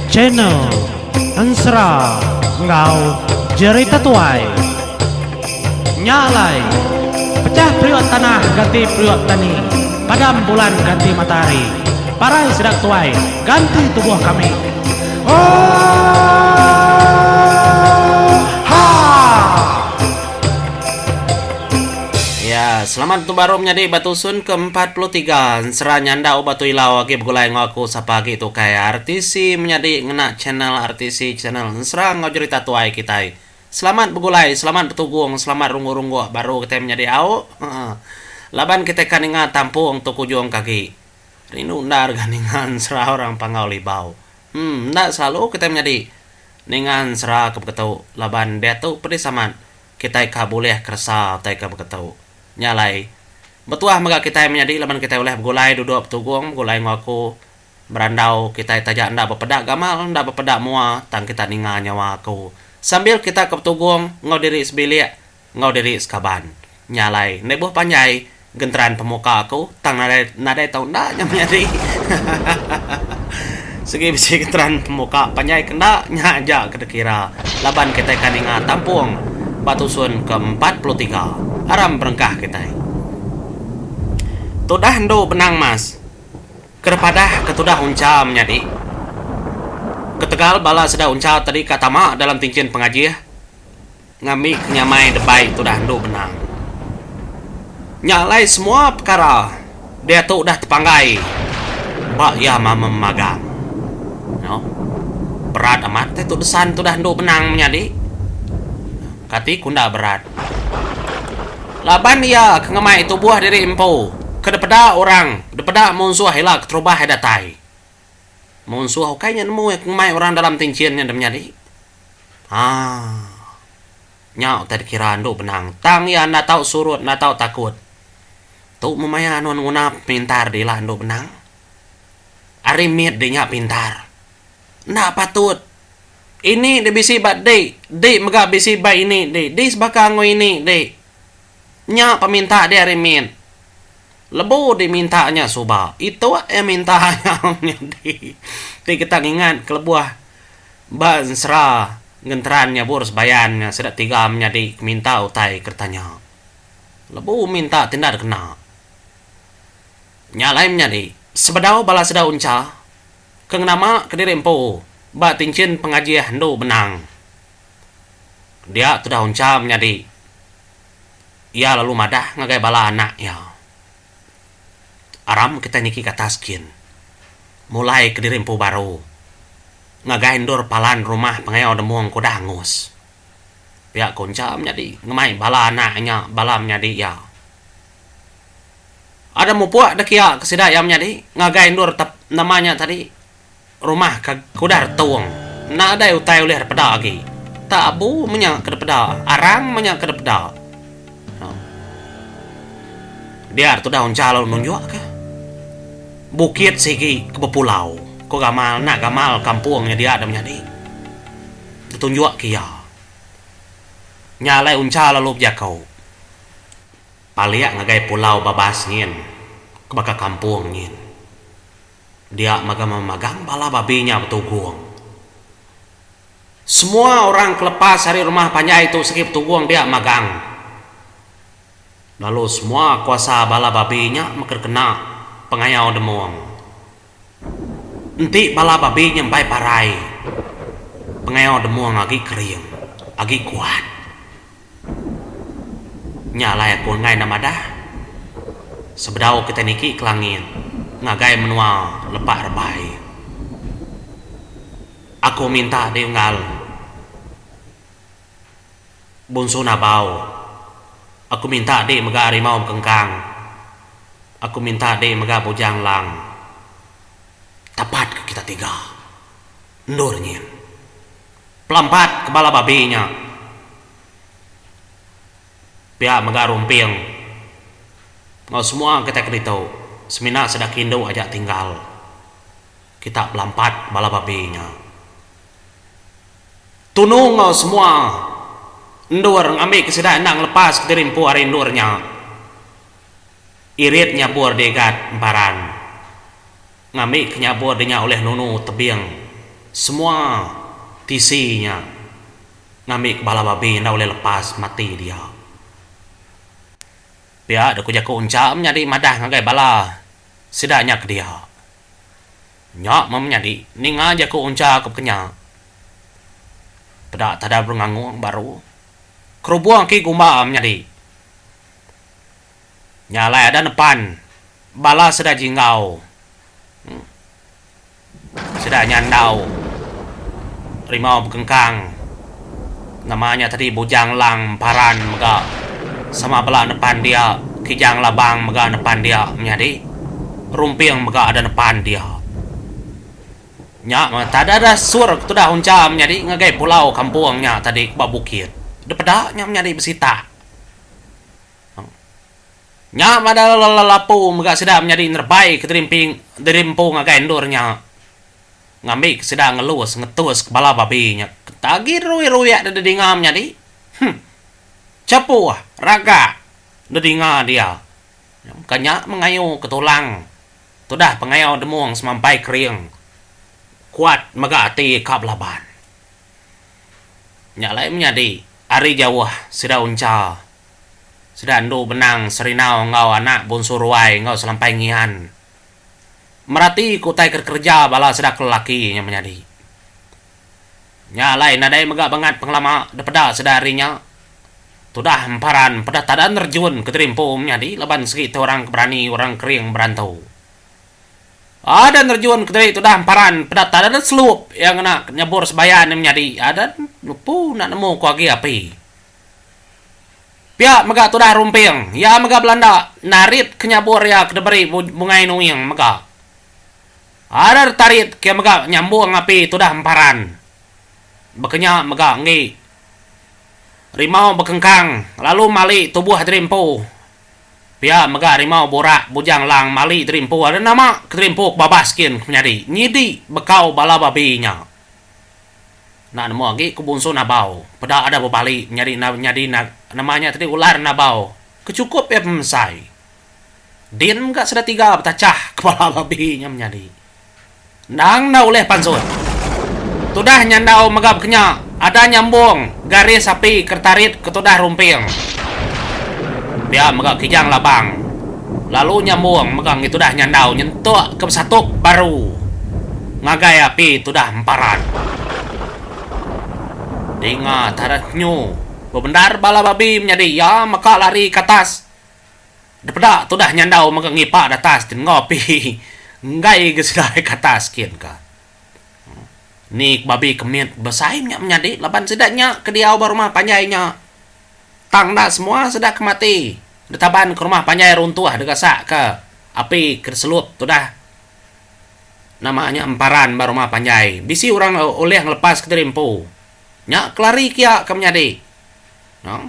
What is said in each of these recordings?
Channel Ansra Ngau Jerita Tuai Nyalai Pecah priok tanah ganti priok tani, padam bulan ganti matahari, parai sedang tuai ganti tubuh kami. Ya, selamat tu baru menjadi batusun ke-43 Serah nyanda batu ilau agi begulai ngaku sapagi tu kaya RTC menjadi ngena channel RTC channel serah ngau cerita tuai kita. Selamat begulai, selamat bertugung, selamat runggu-runggu baru kita menjadi au. Laban kita kaninga tampung tu kujung kaki. Rinu ndar ganingan serah orang pangau libau. Ndak selalu kita menjadi ningan serah kebeketau laban dia tu pedis saman. Kita boleh kersa tai kebeketau. Nyalai betuah maka kita menjadi laban kita oleh begulai duduk bertugung begulai ngaku berandau kita tajak ndak bepedak gamal ndak bepedak mua tang kita ninga nyawa aku sambil kita kebetugung ngau diri sebilik ngau diri sekaban nyalai nebuh panjai genteran pemuka aku tang nadai tau ndak nya menjadi segi bisi genteran pemuka panjai kena nyaja kedekira laban kita kaninga tampung batusun ke-43 aram berengkah kita. Tudah ndo benang mas. Kerepadah ketudah unca menjadi. Ketegal bala seda unca tadi kata mak dalam tincin pengaji. Ngami kenyamai debai tudah ndo benang. Nyalai semua perkara. Dia tu udah tepanggai. Bak ya mama magang. No. Berat amat tu desan tudah ndo benang menjadi. Kati kunda berat. Laban ia kengemai itu buah dari empu. Kedepeda orang, depeda monsuah hela keterubah hedatai. Monsuah kayaknya nemu kengemai orang dalam tincinnya menjadi. Nyau tadi kira ando benang. Tang ya na tahu surut, na tahu takut. Tu memaya non ngunap pintar di lah ando benang. Arimit dinya pintar. Ndak patut. Ini de bisi bat de mega bisi ba ini de sebakang ini de nya peminta dia remin lebu dimintanya suba itu mintanya di kita ingat kelebuah ban serah ngentrannya burs bayannya sedak tiga menjadi minta utai kertanya lebu minta tindak kena nyalain menjadi sebedau bala sedau unca keng nama kediri empu ba tincin pengajian ndo benang. Dia sudah unca menjadi. Ia lalu madah ngagai bala anak ya. Aram kita niki kataskin. Mulai ke dirimpu baru. Ngagai ndur palan rumah pengayau demuang kuda angus. Pihak kunca menjadi. Ngemai bala anaknya bala menjadi ya. Ada mupuak dekia kesida yang menjadi. Ngagai ndur namanya tadi. Rumah kudar tuang nak ada utai oleh peda lagi tak abu menyak ke peda arang menyak ke peda dia tu dah uncalo nunjuk ke bukit segi ke pulau ko gamal nak gamal kampungnya dia ada menjadi tunjuk kia nyalai uncalo lu jakau paliak ngagai pulau babas ngin ke baka kampung ngin dia magang bala babinya bertugung. Semua orang kelepas hari rumah panjai itu sekip tugung dia magang. Lalu semua kuasa bala babinya maker kena pengayau demuang. Enti bala babinya mbai parai. Pengayau demuang lagi kering, lagi kuat. Nyalai aku ngai namadah. Sebedau kita niki kelangin. Ngagai menua lepak rebai. Aku minta diunggal bunsu nabau. Aku minta di mega harimau kengkang. Aku minta di mega bujang lang. Tepat ke kita tiga. Ndurnya. Pelampat ke bala babinya. Pihak mega rumping. Ngau semua kita keditau. Semina sedak Indo ajak tinggal. Kita pelampat bala babinya. Tunung ngau semua. Ndur ngambil kesedak nang lepas keterimpu hari ndurnya. Iritnya bur degat emparan. ngamik kenyabur dinya oleh nunu tebing semua tisinya ngamik bala babi na oleh lepas mati dia. Pia ada kuja kuncam nyadi madah ngagai bala sidanya ke dia. Nyak memnyadi ning aja ku unca ke kenya. Pedak tada berengangung baru. Kerubuang ki gumba nyadi. Nyalai ada depan. Bala sudah jingau. Sudah nyandau. Rimau berkengkang. Namanya tadi bujang lang paran mega. Sama bala depan dia. Kijang labang mega depan dia nyadi. Rumping mega ada depan dia. Nya tak ada sur tu dah uncam nyadi ngagai pulau kampungnya tadi ke bukit. Depada nya nyadi besita. Nya ada lapu mega sedang nyadi nerbai ke derimpung ngagai endurnya. Ngambil sedang ngelus ngetus kepala babinya. Tagi ruya-ruya ada dingam nyadi. Capu raga dedinga dia. Kanya mengayu ke tulang. Tu dah pengayau demuang semampai kering. Kuat megati kablaban. Nyalai menyadi ari jauh sida unca. Sida andu benang serinau ngau anak bonsur ruai ngau selampai ngian. Merati kutai kerja bala sida kelaki nya menyadi. Nyalai nadai megak banget penglama depeda sedarinya. Tudah emparan pada tada nerjun ke terimpo menyadi leban segitu orang berani orang kering berantau. Ada nerjun kedai itu dah emparan pada tada ada selup yang nak nyebur sebayan yang menjadi ada lupu nak nemu kuagi api. Pihak mega tu dah rumping ya mega Belanda narit kenyabur ya kedeberi bungai nuing mega. Ada tarit ke mega nyambung api tu dah emparan. Bekenya mega ngi. Rimau bekengkang lalu mali tubuh terimpo. Pia mega rimau borak bujang lang mali terimpo ada nama terimpo babaskin nyadi nyidi bekau bala babinya. Nak nemu lagi kubunso nabau pada ada bebali nyadi namanya tadi ular nabau kecukup ya pemsai. Din mega sudah 3 betacah kepala babinya nyadi. Nang na oleh pansun. Tudah nyandau mega bekenya ada nyambung garis api kertarit ketudah rumping. Dia megak kijang labang. Lalu nyambung megang itu dah nyandau nyentuk ke satu baru. Ngagai api itu dah emparan. Dengar tarat nyu. Bebendar bala babi menjadi ya maka lari ke atas. Depada tu dah nyandau megang ngipak di atas dan ngopi. Ngai ke sudah ke atas kian ka. Nik babi kemit besaimnya menjadi laban sedaknya ke dia rumah panjainya. Tang dah semua sudah kemati. Detaban ke rumah panjai runtuh degasak ke api kerselup tu dah. Namanya emparan baru rumah panjai. Bisi orang oleh ngelepas ke terimpo. Nya kelari kia ke menyadi. No?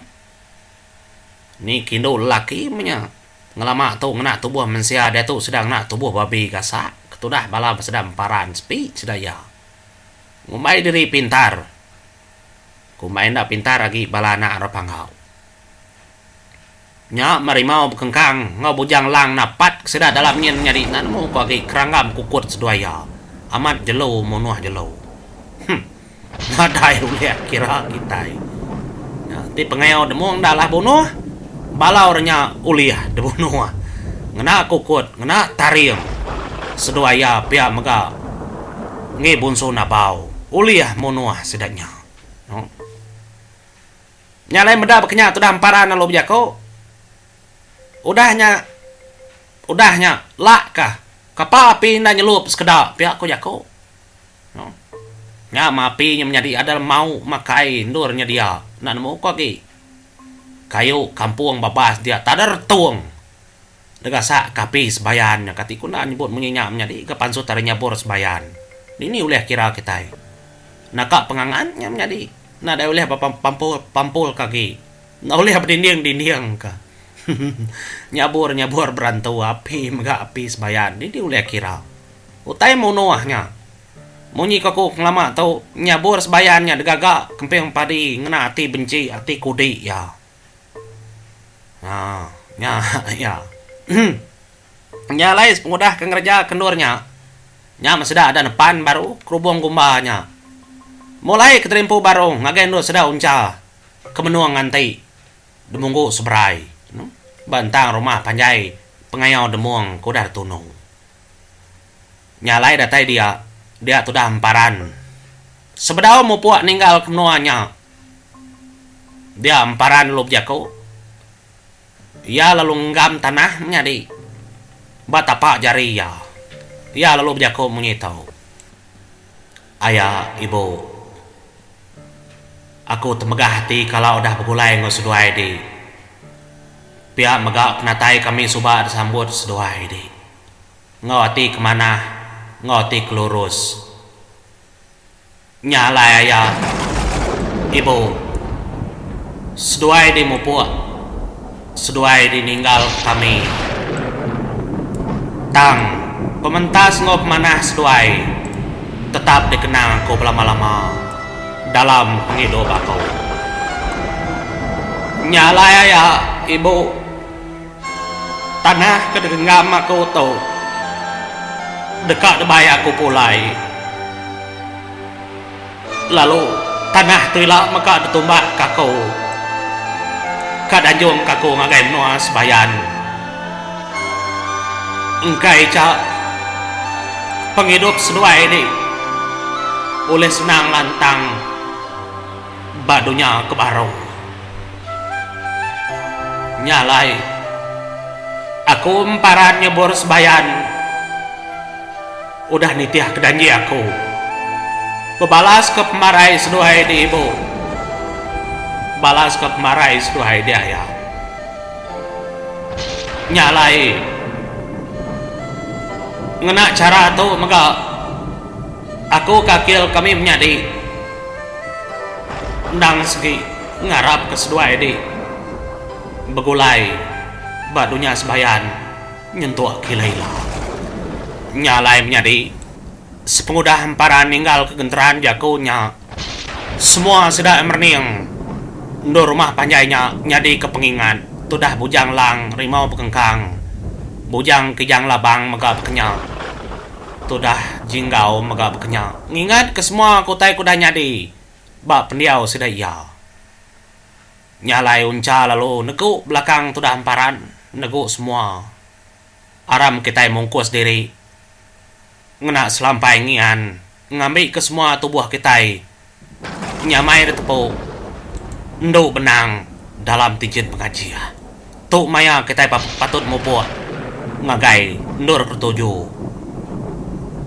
Ni kindo lelaki punya. Ngelama tu ngena tubuh manusia dia tu sedang nak tubuh babi gasak. Ketudah bala sedang emparan sepi sedaya. Ngumai diri pintar. Kumai ndak pintar lagi bala anak rapangau. Nya marimau bekengkang ngau bujang lang napat sedah dalam nyen nyari nanmu bagi kerangam kukut seduaya amat jelo monuah jelo. Nadai uliah kira kita. Ti pengayau demung dalah bunuh bala orangnya uliah debunuh. Ngena kukut ngena tarim seduaya pia mega ngi bunso nabau uliah monuah sedanya. No. Nyalai meda bekenya tu dah emparan lo bjako. Udahnya lak kah kapal api na nyelup sekedap pihak ko jako no nya mapi nya menjadi ada mau makai ndurnya dia nak nemu ko ki kayu kampung babas dia tadar tuang degasa kapi sebayannya katikuna nyebut menyinyam menjadi ke pansu tarinya bor sebayan ini oleh kira kita nakak pengangannya menjadi na da oleh pampul kaki na oleh dinding ka. nyabur berantau api mega api sebayan ini udah kira utai mau noahnya munyi kaku lama tau nyabur sebayannya degaga kempeng padi ngena ati benci ati kudi ya ya nyalais pengudah kengerja kendurnya Nya maseda ada depan baru kerubung gumbanya. Mulai keterimpu baru ngagendo seda unca. Kemenuang ngantai. Demunggu sebrai. Bantang rumah panjai. Pengayau demuang kudar tunung. Nyalai datai dia. Dia tuh dah emparan. Sebedau mau puak ninggal kemenuannya. Dia emparan lub jako. Ia lalu nggam tanah nyadi. Batapak jari ya. Ia lalu jako menyitau. Ayah, ibu. Aku temegah hati kalau udah begulai ngosuduai di. Pihak megak penatai kami subah disambut seduai di. Ngawati kemana, ngawati kelurus. Nyalai ayah, ibu. Seduai di mupuak. Seduai dininggal kami. Tang, pementas ngop manah seduai. Tetap dikenang aku lama-lama dalam penghidup aku. Nyalai ya ibu. Tanah kedenggam aku tu. Dekat debay aku pulai. Lalu tanah tilak maka ditumbak kaku. Kadanjung kaku ngagai menua sebayan. Engkai cak penghidup seduai ini oleh senang lantang badunya kebaru. Nyalai aku emparan nyebur sebayan. Udah nitiah kedanji aku bebalas ke pemarai seduai di ibu. Balas ke pemarai seduai dia ya. Nyalai ngena cara tu maka aku kakil kami menyadi ndang segi ngarap ke seduai di begulai badunya sebayan nyentuh kilailah. Nyalai menyadi sepengudah emparan ninggal kegenteran jakunya semua sudah emerning. Ndo rumah panjainya nyadi kepengingan. Tudah bujang lang rimau pekengkang. Bujang kijang labang mega bekenya. Tudah jinggau mega bekenya. Ngingat ke semua kutai kuda nyadi. Bak pendiau sudah iya. Nyalai unca lalu negu belakang tudah emparan. Negu semua. Aram kita mungkus diri. Ngena selampai ngian. Ngambil ke semua tubuh kita. Nyamai ditepuk. Ndo benang dalam tinjin pengajian. Tuk maya kita patut mubuat ngagai ndur ketujuh.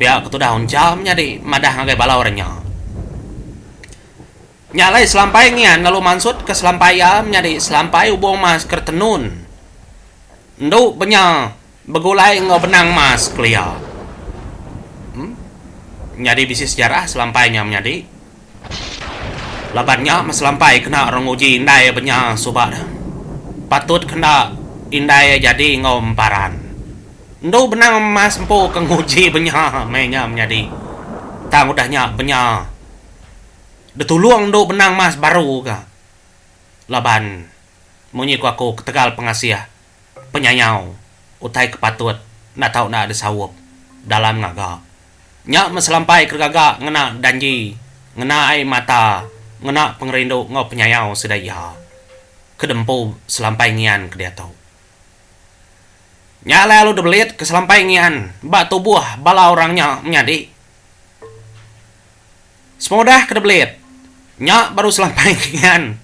Pihak ketudah uncam nyadi madah ngagai balaurannya. Nyalai selampai ngian lalu mansut ke selampai nyadi selampai ubong mas kertenun. Ndo benya begulai benang mas kelia. Nyadi bisi sejarah selampainya nyadi. Labannya meselampai kena orang uji indai benya sobat. Patut kena indai jadi ngomparan. Ndo benang emas empu ke nguji benya mainnya menjadi. Tang udahnya benya. Detuluang ndo benang emas baru ka. Laban munyi ku aku ketegal pengasih penyanyau utai kepatut na tau na ada sawup dalam ngaga. Nya meselampai kergaga ngena danji, ngena ai mata. Ngena pengerindu ngau penyayau sedaya kedempu selampai ngian ke dia tau. Nyala lu debelit ke selampai ngian bak tubuh bala orangnya menyadi. Semudah ke debelit. Nyak baru selampai ngian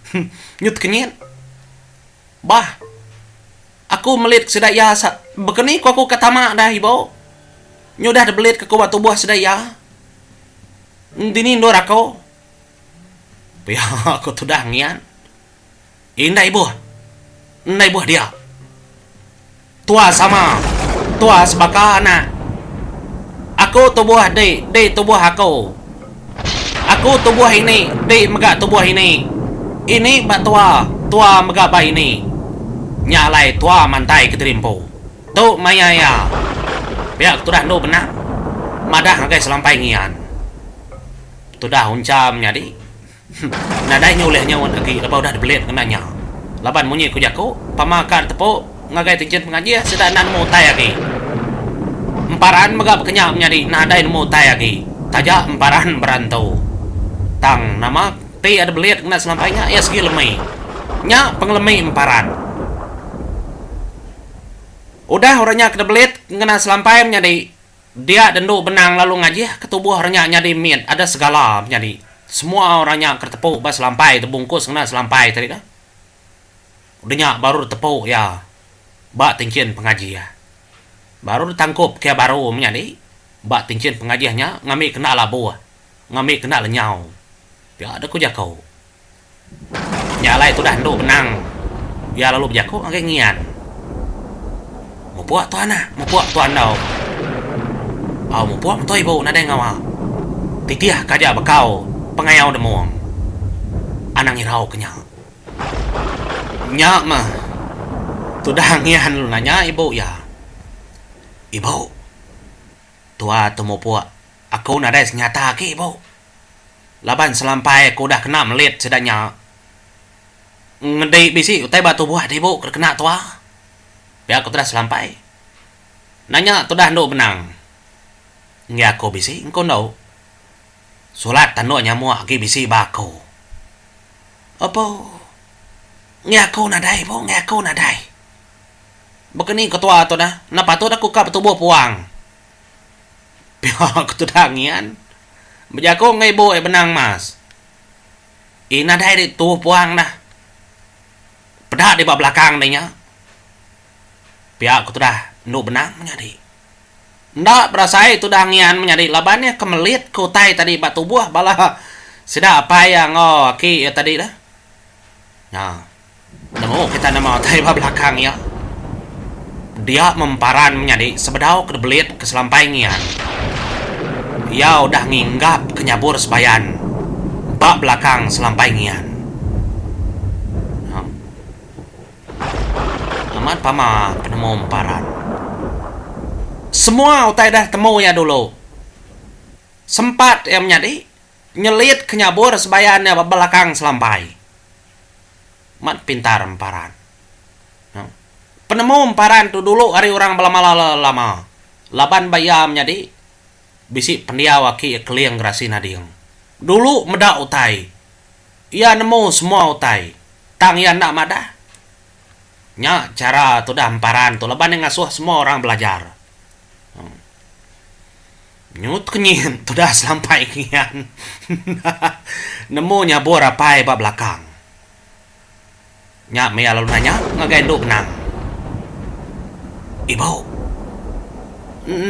nyut kenyit. Bah aku melit sedaya bekeni ku aku katama dah ibu. Nyudah debelit ke kubat tubuh sedaya. Dini ndor aku. Ya aku tuh dah ngian. Indah ibu. Indah ibu dia. Tua sama. Tua sebaka anak. Aku tubuh de tubuh aku. Aku tubuh ini de mega tubuh ini. Ini bak tua. Tua mega ba ini. Nyalai tua mantai keterimpo. Tu maya ya. Biak tu dah no benar. Madah ngagai selampai ngian. Tu dah uncam nyadi. Nadai nyolehnya wan lagi lepas udah dibelit kenanya. Laban munyi ku jaku pamakar tepuk ngagai tinjin pengaji sedanan mutai lagi. Emparan megap kenyak menjadi nadai nemu tayagi. Tajak emparan berantau. Tang nama ti ada belit kena selampainya ya segi lemai. Nya penglemai emparan. Udah orangnya kena belit kena selampai menjadi dia dendu benang lalu ngaji ketubuh orangnya nyadi miet ada segala menjadi semua orangnya ketepuk bas selampai terbungkus kena selampai tadi dah. Udahnya baru tepuk ya. Bak tincin pengaji ya. Baru ditangkup kayak baru menjadi bak tincin pengajiannya ngambil kena labu. Ngambil kena lenyau. Ya ada ku jakau. Nyala itu dah nduk benang. Ya lalu berjakau agak ngian. Mau puak tuan nah, mau puak tuan tau. Mau puak tu ibu nada ngawa. Titiah kaja bekau pengayau demuang. Anang irau kenyang. Nyak mah. Tu dah ngian lu nanya ibu ya. Ibu. Tua tu mau puak. Aku nada senyata ke ibu. Laban selampai aku dah kena melit sedanya. Ngedai bisi utai batu buah ibu kena tua. Biar aku sudah selampai. Nanya tu dah nduk benang. Nggak aku bisi engkau ndau. Solat tanduk nyamuk lagi bisi bako. Apa? Nggak aku nadai po, nggak aku nadai. Begini ketua tu dah. Napa tu dah kukap tubuh puang. Biar aku tu dah ngian. Berjaku ngai bo benang mas. Ina dai di tubuh puang dah. Pedak di bawah belakang dahnya. Pihak aku tu dah nduk benang menjadi. Ndak berasa itu dah ngian menjadi labannya kemelit kutai tadi batu buah bala. Sida apa yang aki ya tadi dah. Nah. Nemu kita nama tai bawah belakang ya. Dia memparan menjadi sebedau kebelit keselampai ngian. Ya udah nginggap kenyabur sebayan. Bak belakang selampai ngian. Amat pama penemu emparan. Semua utai dah temunya dulu. Sempat yang menjadi nyelit kenyabur sebayannya belakang selampai. Mat pintar emparan. Penemu emparan tu dulu hari orang lama. Laban bayam menjadi bisi pendia waki keliang grasi nadiang. Dulu meda utai. Ia nemu semua utai. Tang ia nak madah. Nya cara tu dah emparan tu leban yang ngasuh semua orang belajar. Nyut kenyin tu dah sampai kian. Nemu nyabur apai bab belakang. Nya me lalu nanya ngagenduk benang. Ibu.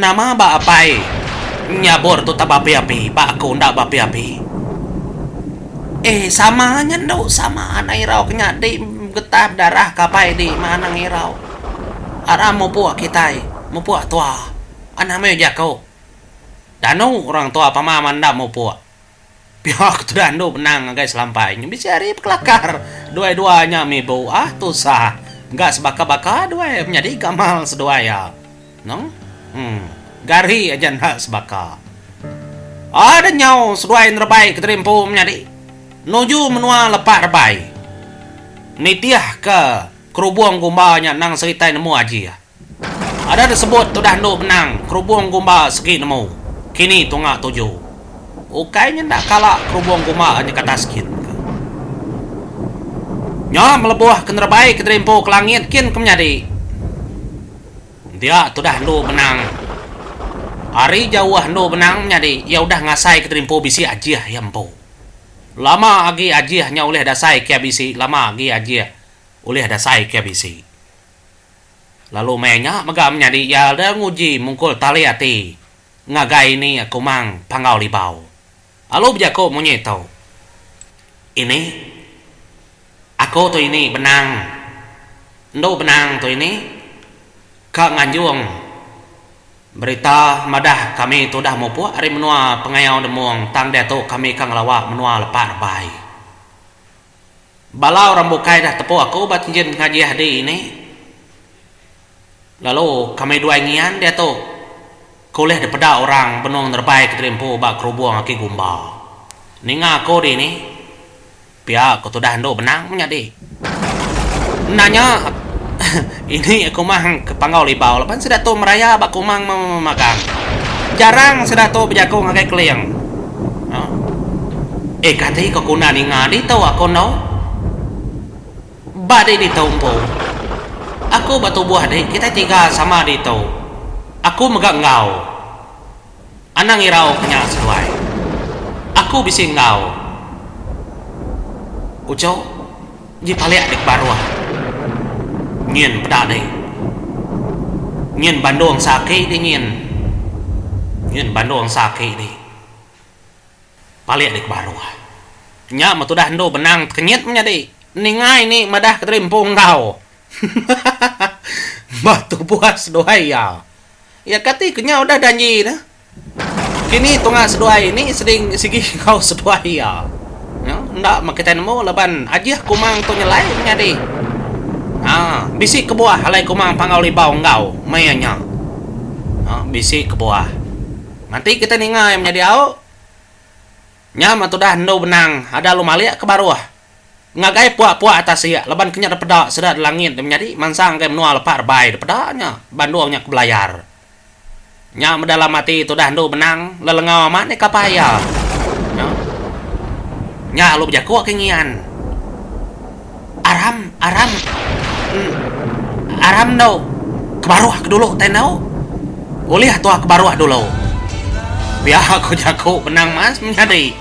Nama ba apai? Nyabur tu tak api-api, ba aku ndak api-api. Samanya ndau sama anak irau kenya di getah darah kapai di mana ngirau. Ara mau puak kita, mau puak tua. Anak me jakau. Danu orang tua pamaman ndak mau puak. Pihak tu dandu benang guys selampai. Bisa hari kelakar. Dua-duanya mi bau tu sah. Enggak sebaka-baka dua menjadi gamal sedua ya. Nong? Gari aja ndak sebaka. Ada nyau sedua yang terbaik keterimpu menjadi. Nuju menua lepak rebai. Nitiah ke kerubung gumbanya nang seritai nemu aji ya. Ada disebut tu dah nduk benang kerubung gumba segi nemu. Kini tunggak 7. Ukainya ndak kalah kerubung gumba hanya kata sikit. Nya melebuh ke terbaik keterimpu ke langit kin kemenyadi. Dia tu dah nduk benang. Hari jauh nduk benang menjadi ya udah ngasai keterimpu bisi aji ya empu. Lama agi aji hanya oleh dasai kia bisi. Lama agi aji oleh dasai kia bisi. Lalu mainnya megam menjadi ya ada nguji mungkul tali hati. Ngagai ini aku mang pangau libau. Lalu berjaku menyetau. Ini aku tu ini benang. Ndo benang tu ini Kak Nganjung. Berita madah kami tu dah mau puak hari menua pengayau demuang tang dia tu kami kang lawak menua lepak rebai. Balau rambukai dah tepu aku bat jin ngaji hadi ini. Lalu kami dua ngian dia tu kuliah daripada orang benung terbaik keterimpu bak kerubung aki gumba. Ninga aku di ni. Pihak aku tu dah nduk benang menjadi. Nanya Ini aku mang ke pangau libau lepan sudah tu meraya baku mang makan. Jarang sudah tu bejaku ngakai keliang. Kati ko kuna ni ngadi tau ako no. Bade di tompo. Aku batu buah deh, kita tiga sama di tau. Aku megang ngau. Anang irau kenya sesuai. Aku bising ngau. Uco, ji paliak dik barua. Ngien pada deh. Ngien Bandung sakit di ngien. Ngien Bandung sakit di. Paliak dik barua. Nya matu dah ndo benang kenyet menjadi. Ningai ni madah keterimpung kau. Batu puas doai ya. Ya kati kenya udah janji dah. Kini tunga seduai ini seding sigi kau seduai ya. Ya, ndak makitan mo laban ajih kumang tu nyelai menjadi. Bisi ke buah halai kumang pangau libau ngau mayanya. Bisi ke buah. Nanti kita ningai menjadi au. Nya matu dah ndo benang ada lu malia ke baruah. Ngagai puak-puak atas ya leban kenya pedak sedar langit menjadi mansang ke menua lepar bai pedaknya Bandungnya ke belayar. Nya mendalam mati itu dah ndo benang lelengau amat ni kapaya. Nya lu bejaku kengian. Aram ndo ke baruah ke dulu tenau. Boleh tuah ke baruah dulu. Biar aku jago benang mas menjadi.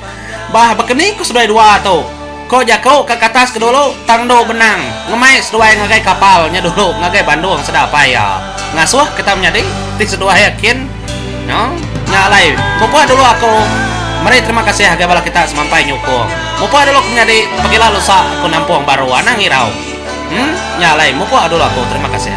Bah bekeni ku sudah dua tu. Ko jago ke atas ke dulu tangdo benang. Ngemai sedua ngagai kapalnya dulu ngagai Bandung sedap ya. Ngasuh kita menjadi tik sedua yakin. No, nyalai. Mupa dulu aku. Mari terima kasih hagai bala kita semampai nyukur. Mupa dulu menjadi pergi lalu sa aku nampung baru anang irau. Nyalai mupa dulu aku terima kasih.